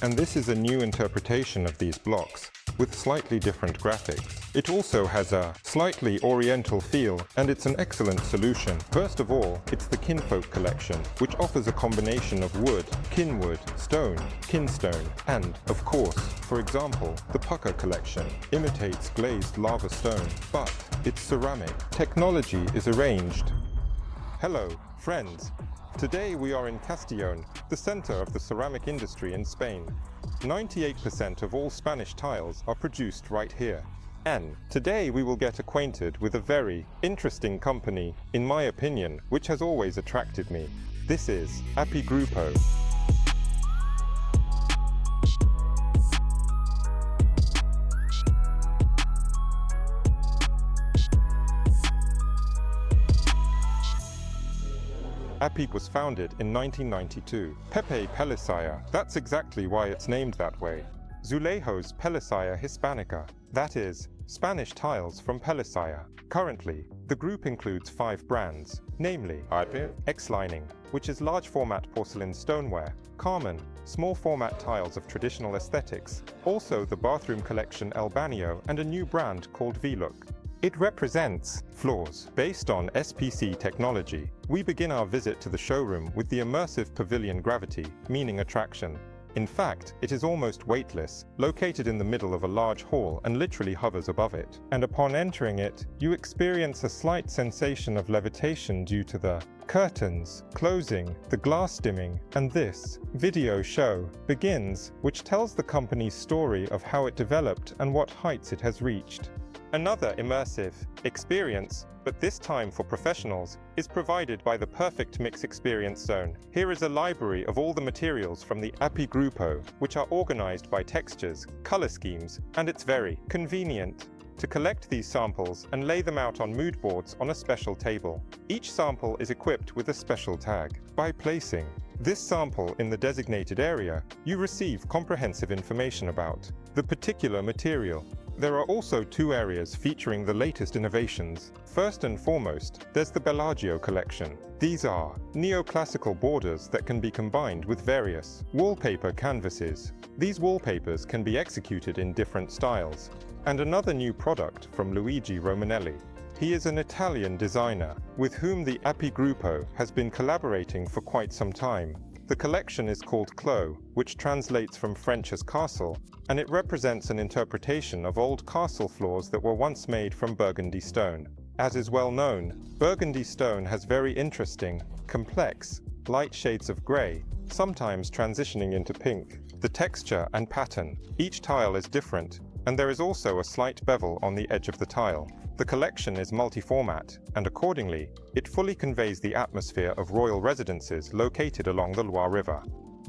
And this is a new interpretation of these blocks, with slightly different graphics. It also has a slightly oriental feel, and it's an excellent solution. First of all, it's the Kinfolk collection, which offers a combination of wood, kinwood, stone, kinstone, and, of course, for example, the Pucker collection imitates glazed lava stone, but it's ceramic. Technology is arranged. Hello, friends. Today we are in Castillon, the center of the ceramic industry in Spain. 98% of all Spanish tiles are produced right here. And today we will get acquainted with a very interesting company, in my opinion, which has always attracted me. This is Apigrupo. APE was founded in 1992. Pepe Pellicer, that's exactly why it's named that way. Azulejos Pellicer Hispanica, that is, Spanish tiles from Pellicer. Currently, the group includes 5 brands, namely APE, X-Lining, which is large format porcelain stoneware, Carmon, small format tiles of traditional aesthetics, also the bathroom collection El Baño, and a new brand called Vlook. It represents floors based on SPC technology. We begin our visit to the showroom with the immersive pavilion gravity, meaning attraction. In fact, it is almost weightless, located in the middle of a large hall and literally hovers above it. And upon entering it, you experience a slight sensation of levitation due to the curtains closing, the glass dimming, and this video show begins, which tells the company's story of how it developed and what heights it has reached. Another immersive experience, but this time for professionals, is provided by the Perfect Mix Experience Zone. Here is a library of all the materials from the APE Grupo, which are organized by textures, color schemes, and it's very convenient to collect these samples and lay them out on moodboards on a special table. Each sample is equipped with a special tag. By placing this sample in the designated area, you receive comprehensive information about the particular material. There are also 2 areas featuring the latest innovations. First and foremost, there's the Belaggio collection. These are neoclassical borders that can be combined with various wallpaper canvases. These wallpapers can be executed in different styles. And another new product from Luigi Romanelli. He is an Italian designer with whom the APE Grupo has been collaborating for quite some time. The collection is called Clos, which translates from French as castle, and it represents an interpretation of old castle floors that were once made from Burgundy stone. As is well known, Burgundy stone has very interesting, complex, light shades of grey, sometimes transitioning into pink. The texture and pattern, each tile is different, and there is also a slight bevel on the edge of the tile. The collection is multi-format, and accordingly, it fully conveys the atmosphere of royal residences located along the Loire River.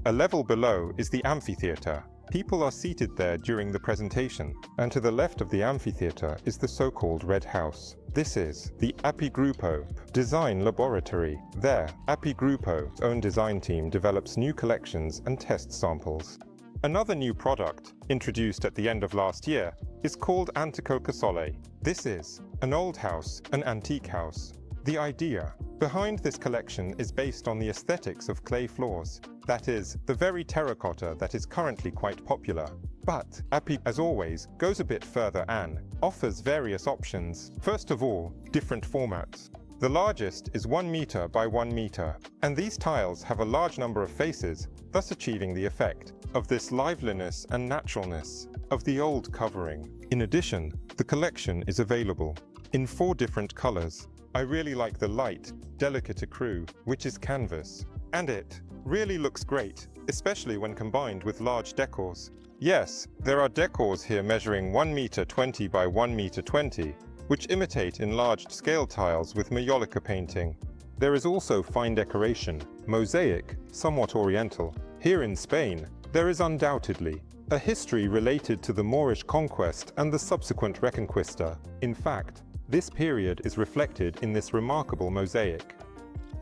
A level below is the amphitheatre. People are seated there during the presentation, and to the left of the amphitheatre is the so-called Red House. This is the Apigrupo Design Laboratory. There, Apigrupo's own design team develops new collections and test samples. Another new product, introduced at the end of last year, is called Anticole. This is an old house, an antique house. The idea behind this collection is based on the aesthetics of clay floors, that is, the very terracotta that is currently quite popular. But APE, as always, goes a bit further and offers various options. First of all, different formats. The largest is 1 meter by 1 meter, and these tiles have a large number of faces, thus achieving the effect of this liveliness and naturalness of the old covering. In addition, the collection is available in 4 different colors. I really like the light, delicate ecru, which is canvas, and it really looks great, especially when combined with large decors. Yes, there are decors here measuring 1 meter 20 by 1 meter 20, which imitate enlarged scale tiles with Mallorca painting. There is also fine decoration, mosaic, somewhat oriental. Here in Spain, there is undoubtedly a history related to the Moorish conquest and the subsequent Reconquista. In fact, this period is reflected in this remarkable mosaic.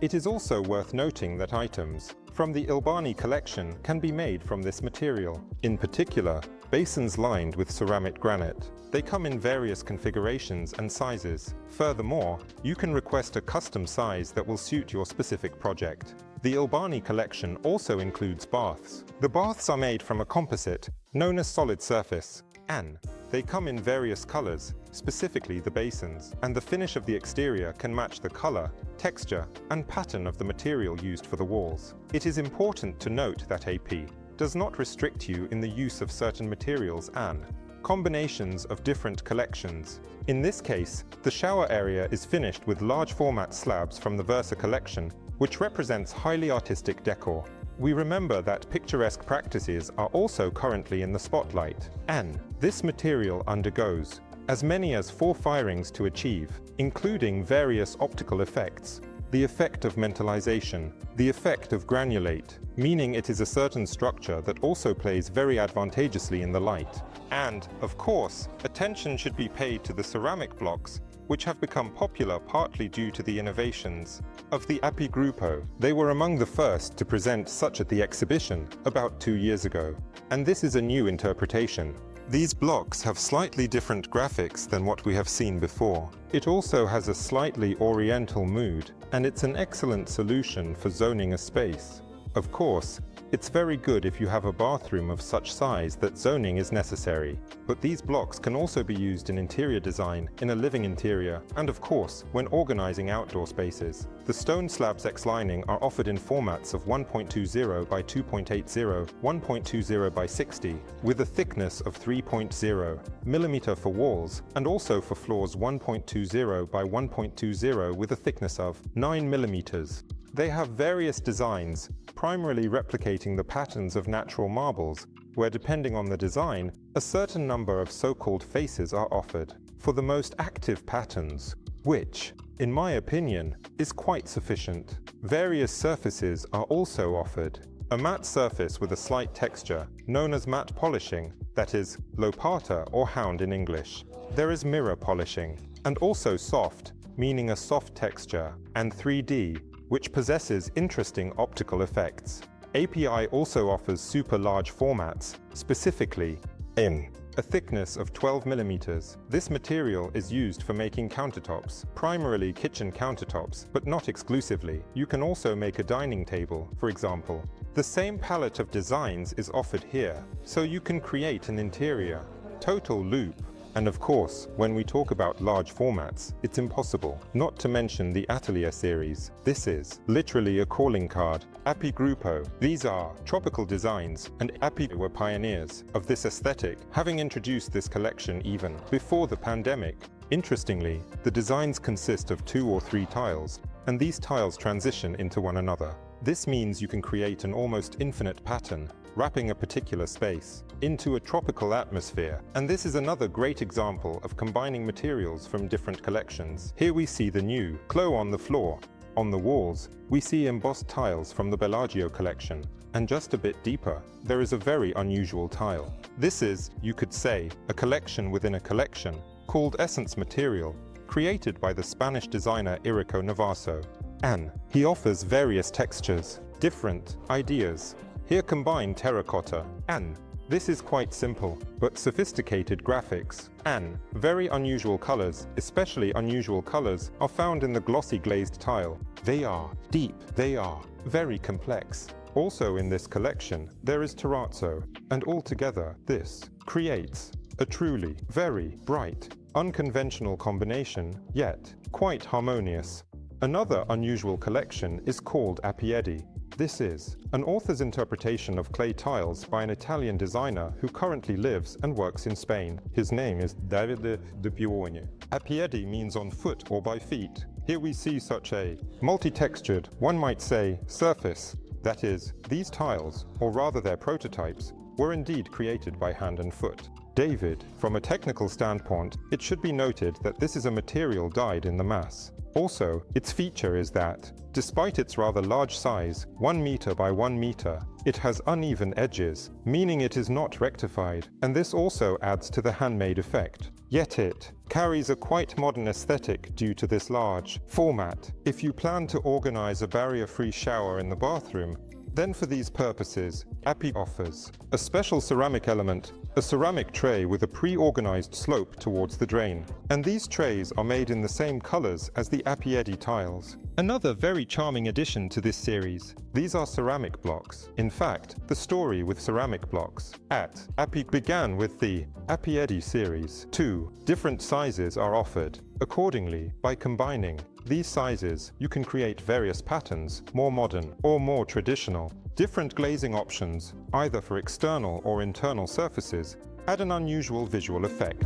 It is also worth noting that items from the Ilbani collection can be made from this material. In particular, basins lined with ceramic granite. They come in various configurations and sizes. Furthermore, you can request a custom size that will suit your specific project. The Ilbani collection also includes baths. The baths are made from a composite known as solid surface, and they come in various colors, specifically the basins, and the finish of the exterior can match the color, texture, and pattern of the material used for the walls. It is important to note that AP does not restrict you in the use of certain materials and combinations of different collections. In this case, the shower area is finished with large format slabs from the Versa collection, which represents highly artistic decor. We remember that picturesque practices are also currently in the spotlight, and this material undergoes as many as 4 firings to achieve, including various optical effects. The effect of mentalization, the effect of granulate, meaning it is a certain structure that also plays very advantageously in the light. And, of course, attention should be paid to the ceramic blocks, which have become popular partly due to the innovations of the APE Grupo. They were among the first to present such at the exhibition about 2 years ago, and this is a new interpretation. These blocks have slightly different graphics than what we have seen before. It also has a slightly oriental mood, and it's an excellent solution for zoning a space. Of course, it's very good if you have a bathroom of such size that zoning is necessary, but these blocks can also be used in interior design, in a living interior, and of course, when organizing outdoor spaces. The stone slabs X-lining are offered in formats of 1.20 by 2.80, 1.20 by 60, with a thickness of 3.0 mm for walls, and also for floors 1.20 by 1.20 with a thickness of 9 mm. They have various designs, primarily replicating the patterns of natural marbles, where depending on the design, a certain number of so-called faces are offered. For the most active patterns, which, in my opinion, is quite sufficient. Various surfaces are also offered. A matte surface with a slight texture, known as matte polishing, that is, lopata or hound in English. There is mirror polishing, and also soft, meaning a soft texture, and 3D, which possesses interesting optical effects. API also offers super large formats, specifically in a thickness of 12 mm. This material is used for making countertops, primarily kitchen countertops, but not exclusively. You can also make a dining table, for example. The same palette of designs is offered here, so you can create an interior, total loop. And of course, when we talk about large formats, it's impossible not to mention the Atelier series. This is literally a calling card. Apigrupo. These are tropical designs, and Apiedi were pioneers of this aesthetic, having introduced this collection even before the pandemic. Interestingly, the designs consist of 2 or 3 tiles, and these tiles transition into one another. This means you can create an almost infinite pattern, wrapping a particular space into a tropical atmosphere. And this is another great example of combining materials from different collections. Here we see the new Clos on the floor. On the walls, we see embossed tiles from the Belaggio collection. And just a bit deeper, there is a very unusual tile. This is, you could say, a collection within a collection, called Essence Material, created by the Spanish designer Irico Navasso. And he offers various textures, different ideas. Here combine terracotta, and this is quite simple, but sophisticated graphics, and very unusual colors, especially unusual colors, are found in the glossy glazed tile. They are deep, they are very complex. Also in this collection, there is terrazzo, and altogether, this creates a truly very bright, unconventional combination, yet quite harmonious. Another unusual collection is called Apiedi. This is an author's interpretation of clay tiles by an Italian designer who currently lives and works in Spain. His name is Davide De Pione. Apiedi means on foot or by feet. Here we see such a multi-textured, one might say, surface. That is, these tiles, or rather their prototypes, were indeed created by hand and foot. David, from a technical standpoint, it should be noted that this is a material dyed in the mass. Also, its feature is that, despite its rather large size, 1 meter by 1 meter, it has uneven edges, meaning it is not rectified, and this also adds to the handmade effect. Yet it carries a quite modern aesthetic due to this large format. If you plan to organize a barrier-free shower in the bathroom, then for these purposes, APE offers a special ceramic element, a ceramic tray with a pre-organized slope towards the drain. And these trays are made in the same colors as the Apiedi tiles. Another very charming addition to this series. These are ceramic blocks. In fact, the story with ceramic blocks at APE began with the Apiedi series. 2 different sizes are offered. Accordingly, by combining these sizes, you can create various patterns, more modern or more traditional. Different glazing options, either for external or internal surfaces, add an unusual visual effect.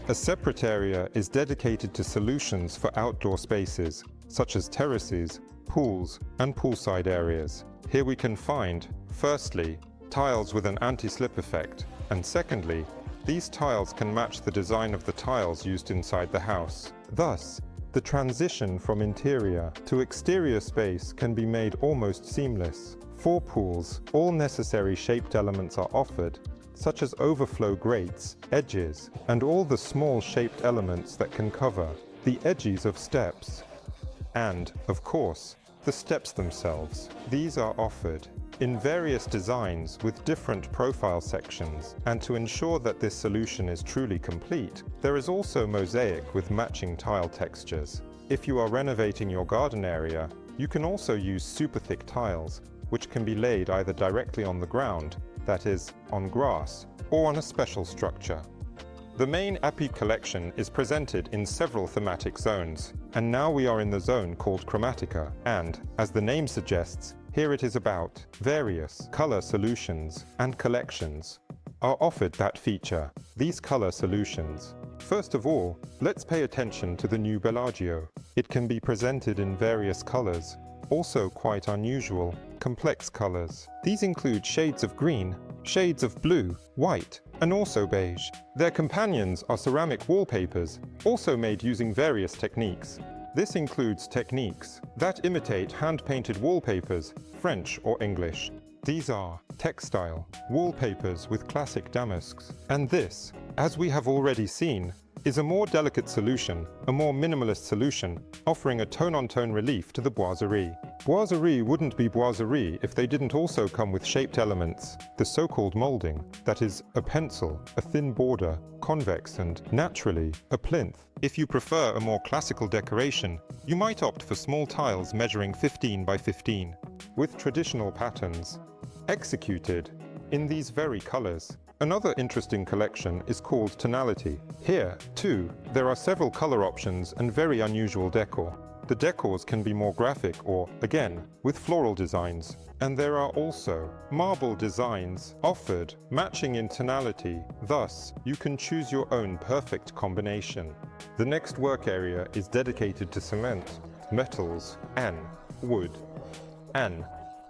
A separate area is dedicated to solutions for outdoor spaces, such as terraces, pools, and poolside areas. Here we can find, firstly, tiles with an anti-slip effect, and secondly, these tiles can match the design of the tiles used inside the house. Thus, the transition from interior to exterior space can be made almost seamless. For pools, all necessary shaped elements are offered, such as overflow grates, edges, and all the small shaped elements that can cover the edges of steps. And, of course, the steps themselves. These are offered in various designs with different profile sections, and to ensure that this solution is truly complete, there is also mosaic with matching tile textures. If you are renovating your garden area, you can also use super thick tiles, which can be laid either directly on the ground, that is, on grass, or on a special structure. The main APE collection is presented in several thematic zones, and now we are in the zone called Chromatica, and, as the name suggests, here it is about various color solutions and collections are offered that feature these color solutions. First of all, let's pay attention to the new Belaggio. It can be presented in various colors, also quite unusual, complex colors. These include shades of green, shades of blue, white, and also beige. Their companions are ceramic wallpapers, also made using various techniques. This includes techniques that imitate hand-painted wallpapers, French or English. These are textile wallpapers with classic damasks. And this, as we have already seen, is a more delicate solution, a more minimalist solution, offering a tone-on-tone relief to the boiserie. Boiserie wouldn't be boiserie if they didn't also come with shaped elements, the so-called molding, that is, a pencil, a thin border, convex and, naturally, a plinth. If you prefer a more classical decoration, you might opt for small tiles measuring 15 by 15, with traditional patterns, executed in these very colors. Another interesting collection is called Tonality. Here, too, there are several color options and very unusual decor. The decors can be more graphic or, again, with floral designs. And there are also marble designs offered, matching in tonality. Thus, you can choose your own perfect combination. The next work area is dedicated to cement, metals, and wood. And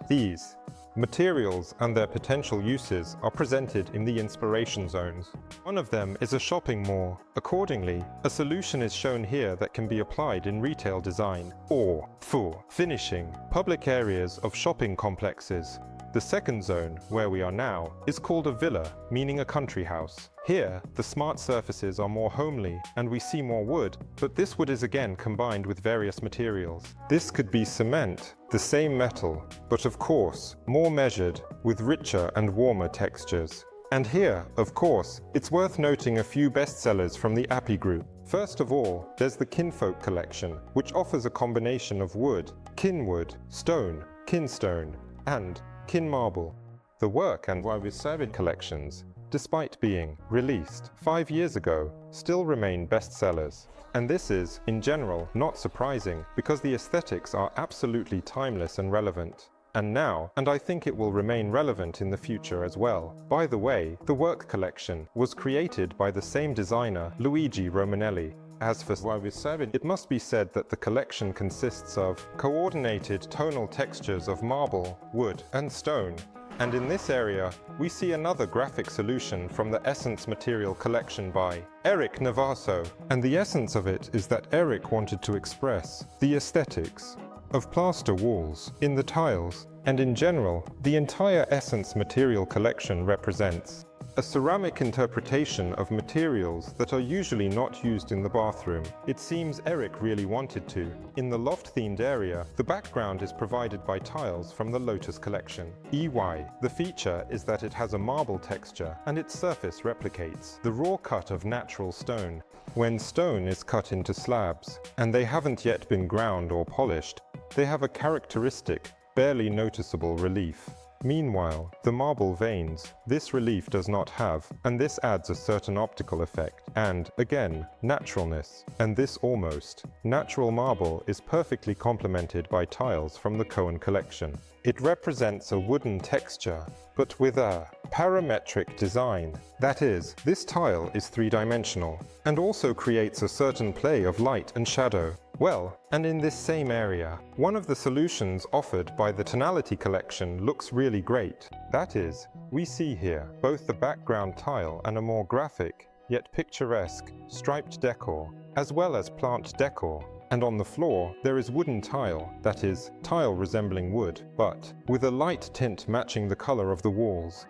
these materials and their potential uses are presented in the inspiration zones. One of them is a shopping mall. Accordingly, a solution is shown here that can be applied in retail design or for finishing public areas of shopping complexes. The second zone, where we are now, is called a villa, meaning a country house. Here, the smart surfaces are more homely and we see more wood, but this wood is again combined with various materials. This could be cement, the same metal, but of course, more measured, with richer and warmer textures. And here, of course, it's worth noting a few bestsellers from the APE Group. First of all, there's the Kinfolk collection, which offers a combination of wood, kinwood, stone, kinstone, and kin marble. The work and boiserie collections, despite being released 5 years ago, still remain bestsellers. And this is, in general, not surprising because the aesthetics are absolutely timeless and relevant. And now, and I think it will remain relevant in the future as well. By the way, the work collection was created by the same designer, Luigi Romanelli. As for boiserie, it must be said that the collection consists of coordinated tonal textures of marble, wood, and stone. And in this area, we see another graphic solution from the Essence Material collection by Eric Navasso. And the essence of it is that Eric wanted to express the aesthetics of plaster walls, in the tiles, and in general, the entire Essence material collection represents a ceramic interpretation of materials that are usually not used in the bathroom. It seems Eric really wanted to. In the loft-themed area, the background is provided by tiles from the Lotus collection. The feature is that it has a marble texture and its surface replicates the raw cut of natural stone. When stone is cut into slabs, and they haven't yet been ground or polished, they have a characteristic, barely noticeable relief. Meanwhile, the marble veins, this relief does not have, and this adds a certain optical effect, and, again, naturalness, and this almost natural marble is perfectly complemented by tiles from the Cohen collection. It represents a wooden texture, but with a parametric design. That is, this tile is three-dimensional, and also creates a certain play of light and shadow. Well, and in this same area, one of the solutions offered by the tonality collection looks really great. That is, we see here both the background tile and a more graphic, yet picturesque, striped decor, as well as plant decor. And on the floor, there is wooden tile, that is, tile resembling wood, but with a light tint matching the color of the walls.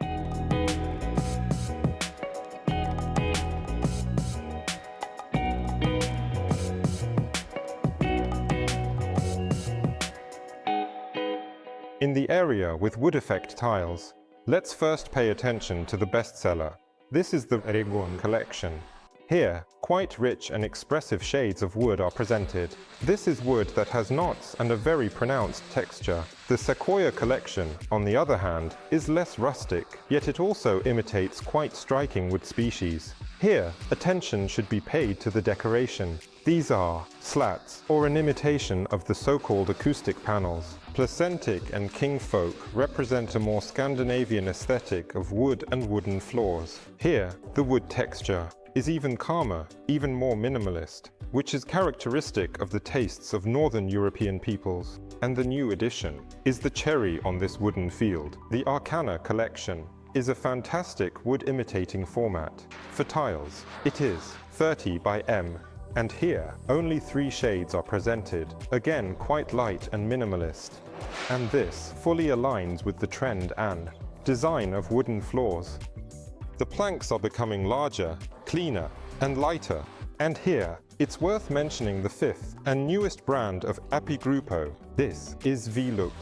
In the area with wood effect tiles, let's first pay attention to the bestseller. This is the Regon collection. Here, quite rich and expressive shades of wood are presented. This is wood that has knots and a very pronounced texture. The Sequoia collection, on the other hand, is less rustic, yet it also imitates quite striking wood species. Here, attention should be paid to the decoration. These are slats, or an imitation of the so-called acoustic panels. Placentic and Kingfolk represent a more Scandinavian aesthetic of wood and wooden floors. Here, the wood texture is even calmer, even more minimalist, which is characteristic of the tastes of Northern European peoples. And the new addition is the cherry on this wooden field. The Arcana collection is a fantastic wood-imitating format. For tiles, it is 30 by M, and here only 3 shades are presented, again quite light and minimalist. And this fully aligns with the trend and design of wooden floors. The planks are becoming larger, cleaner, and lighter. And here, it's worth mentioning the 5th and newest brand of Apigrupo. This is Vlook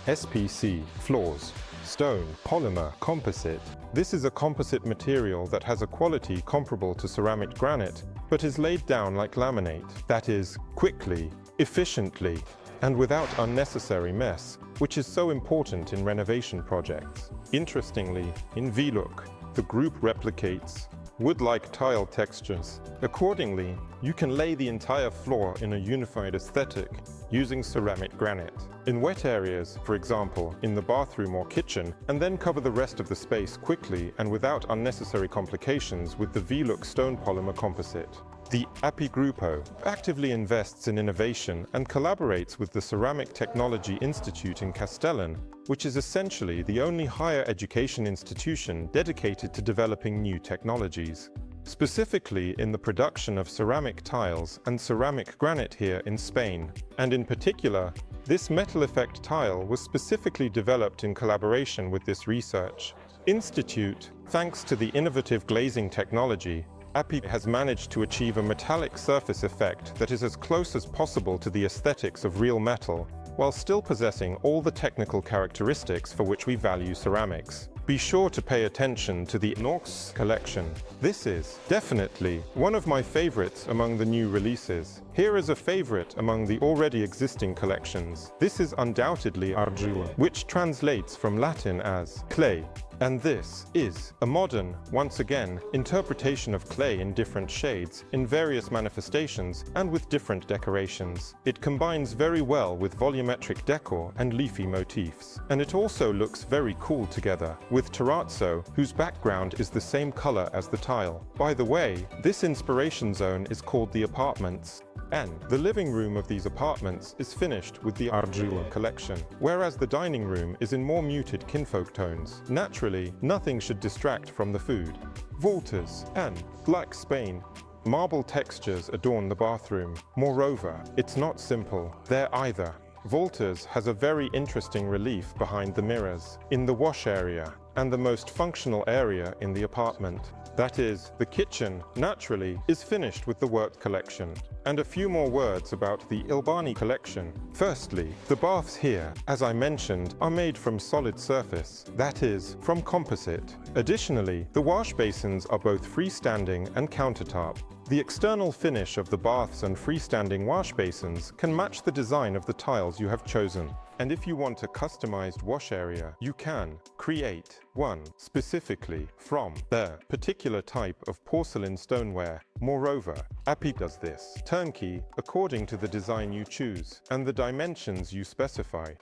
SPC floors. Stone, polymer, composite. This is a composite material that has a quality comparable to ceramic granite, but is laid down like laminate. That is, quickly, efficiently, and without unnecessary mess, which is so important in renovation projects. Interestingly, in Vlook, the group replicates wood-like tile textures. Accordingly, you can lay the entire floor in a unified aesthetic using ceramic granite. In wet areas, for example, in the bathroom or kitchen, and then cover the rest of the space quickly and without unnecessary complications with the Vlook stone polymer composite. The Apigrupo actively invests in innovation and collaborates with the Ceramic Technology Institute in Castillon, which is essentially the only higher education institution dedicated to developing new technologies. Specifically in the production of ceramic tiles and ceramic granite here in Spain. And in particular, this metal effect tile was specifically developed in collaboration with this research institute. Thanks to the innovative glazing technology, Apigrupo has managed to achieve a metallic surface effect that is as close as possible to the aesthetics of real metal, while still possessing all the technical characteristics for which we value ceramics. Be sure to pay attention to the Clos collection. This is definitely one of my favorites among the new releases. Here is a favorite among the already existing collections. This is undoubtedly argilla, which translates from Latin as clay. And this is a modern, once again, interpretation of clay in different shades, in various manifestations, and with different decorations. It combines very well with volumetric decor and leafy motifs. And it also looks very cool together, with terrazzo, whose background is the same color as the tile. By the way, this inspiration zone is called the apartments. And the living room of these apartments is finished with the Argilla collection, whereas the dining room is in more muted kinfolk tones. Naturally, nothing should distract from the food. Voltas and Black Spain. Marble textures adorn the bathroom. Moreover, it's not simple there either. Wolters has a very interesting relief behind the mirrors, in the wash area, and the most functional area in the apartment. That is, the kitchen, naturally, is finished with the work collection. And a few more words about the Ilbani collection. Firstly, the baths here, as I mentioned, are made from solid surface, that is, from composite. Additionally, the wash basins are both freestanding and countertop. The external finish of the baths and freestanding wash basins can match the design of the tiles you have chosen. And if you want a customized wash area, you can create one specifically from the particular type of porcelain stoneware. Moreover, Apigrupo does this turnkey according to the design you choose and the dimensions you specify.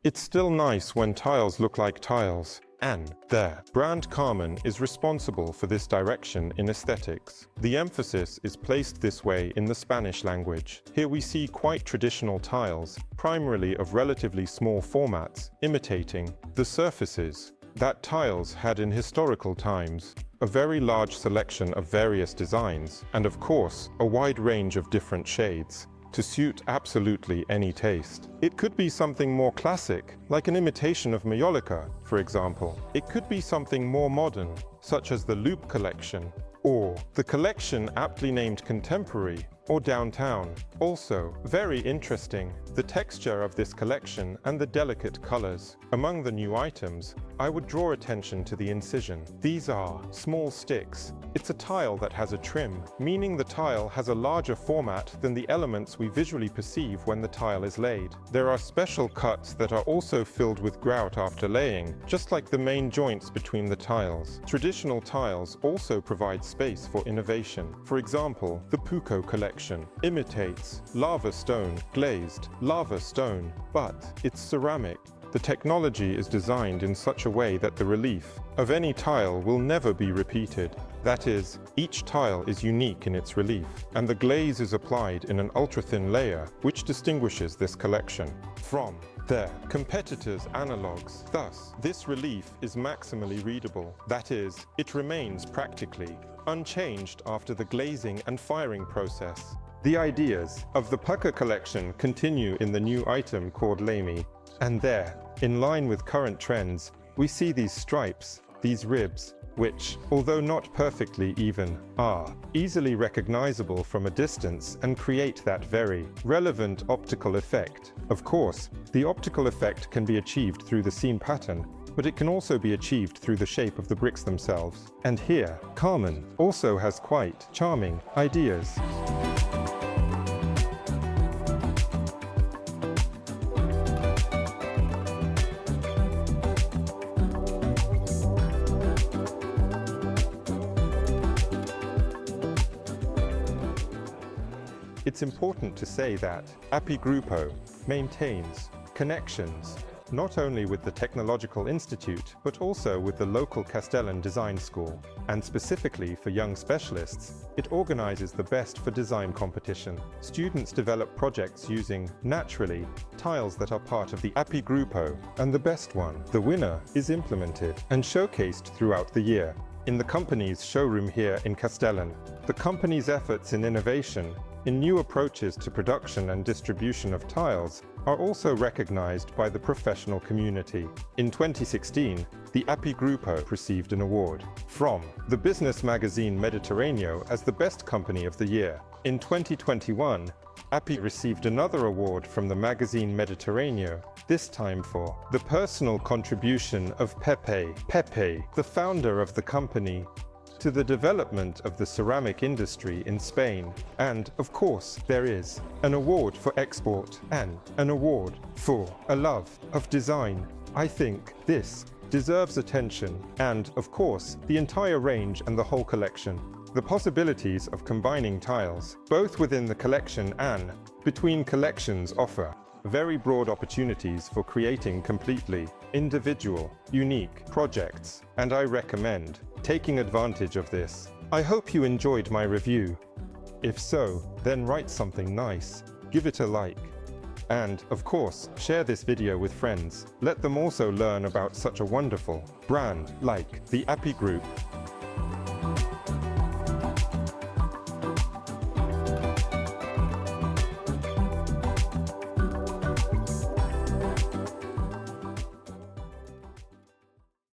It's still nice when tiles look like tiles. And the brand Carmon is responsible for this direction in aesthetics. The emphasis is placed this way in the Spanish language. Here we see quite traditional tiles, primarily of relatively small formats, imitating the surfaces that tiles had in historical times. A very large selection of various designs, and of course, a wide range of different shades, to suit absolutely any taste. It could be something more classic, like an imitation of Maiolica, for example. It could be something more modern, such as the Loop collection, or the collection aptly named Contemporary, or Downtown. Also, very interesting, the texture of this collection and the delicate colors. Among the new items, I would draw attention to the incision. These are small sticks. It's a tile that has a trim, meaning the tile has a larger format than the elements we visually perceive when the tile is laid. There are special cuts that are also filled with grout after laying, just like the main joints between the tiles. Traditional tiles also provide space for innovation. For example, the Puco collection imitates lava stone, glazed lava stone, but it's ceramic. The technology is designed in such a way that the relief of any tile will never be repeated. That is, each tile is unique in its relief, and the glaze is applied in an ultra-thin layer, which distinguishes this collection from their competitors' analogues. Thus, this relief is maximally readable. That is, it remains practically unchanged after the glazing and firing process. The ideas of the Pucker collection continue in the new item called Lamy, and there, in line with current trends, we see these stripes, these ribs, which, although not perfectly even, are easily recognizable from a distance and create that very relevant optical effect. Of course, the optical effect can be achieved through the seam pattern, but it can also be achieved through the shape of the bricks themselves. And here, Carmon also has quite charming ideas. It's important to say that Apigrupo maintains connections not only with the Technological Institute, but also with the local Castillon Design School. And specifically for young specialists, it organizes the Best for Design competition. Students develop projects using, naturally, tiles that are part of the Apigrupo, and the best one, the winner, is implemented and showcased throughout the year in the company's showroom here in Castillon. The company's efforts in innovation, in new approaches to production and distribution of tiles, are also recognized by the professional community. In 2016, the Apigrupo received an award from the business magazine Mediterraneo as the Best Company of the Year. In 2021, Apigrupo received another award from the magazine Mediterraneo, this time for the personal contribution of Pepe, the founder of the company, to the development of the ceramic industry in Spain. And, of course, there is an award for export and an award for a love of design. I think this deserves attention and, of course, the entire range and the whole collection. The possibilities of combining tiles, both within the collection and between collections, offer very broad opportunities for creating completely individual, unique projects, and I recommend taking advantage of this. I hope you enjoyed my review. If so, then write something nice, give it a like, and, of course, share this video with friends. Let them also learn about such a wonderful brand like the APE Group.